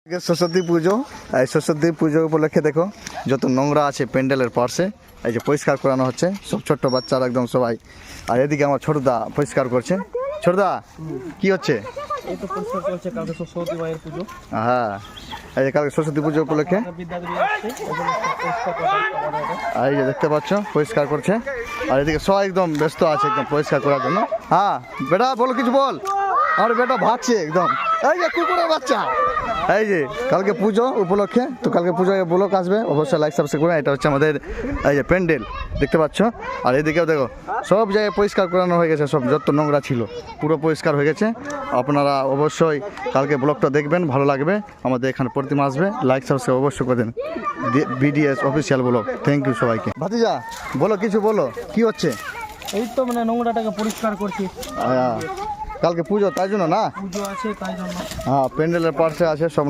সরস্বতী পুজো, এই সরস্বতী পুজো উপলক্ষে দেখো যত নোংরা আছে প্যান্ডেলের পাশে এই যে পরিষ্কার করানো হচ্ছে, সব ছোট্ট বাচ্চারা একদম সবাই। আর এদিকে আমার ছোটদা পরিষ্কার করছে। ছোটদা কি হচ্ছে? এই তো পরিষ্কার করছে, কালকে সরস্বতী মায়ের পুজো। হ্যাঁ, এই যে কালকে সরস্বতী পুজো উপলক্ষে বিদ্যাধরী আসছে, ওখানে সব পরিষ্কার করা হবে। আর এই যে দেখতে পাচ্ছ পরিষ্কার করছে। আর এদিকে সবাই একদম ব্যস্ত আছে একদম পরিষ্কার করার জন্য। হ্যাঁ বেটা বলো, কিছু বল। আমার বেটা ভাগছে একদম, এই যে কুকুরের বাচ্চা। এই যে কালকে পুজো উপলক্ষে, তো কালকে পুজোয় ব্লগ আসবে, অবশ্যই লাইক সাবস্ক্রাইব করবেন। এটা হচ্ছে আমাদের এই যে প্যান্ডেল দেখতে পাচ্ছ। আর এদিকেও দেখো সব জায়গায় পরিষ্কার করানো হয়ে গেছে, সব যত নোংরা ছিল পুরো পরিষ্কার হয়ে গেছে। আপনারা অবশ্যই কালকে ব্লগটা দেখবেন, ভালো লাগবে। আমাদের এখানে প্রতিমা আসবে, লাইক সাবস্ক্রাইব অবশ্যই করে দেন। BDS official blog. Thank you সবাইকে। ভাতিজা বলো, কিছু বলো, কি হচ্ছে? এই তো মানে নোংরাটাকে পরিষ্কার করছি, কালকে পুজো তাই জন্য না? পুজো আছে তাই জন্য। হ্যাঁ, প্যান্ডেলের পাশে আছে সব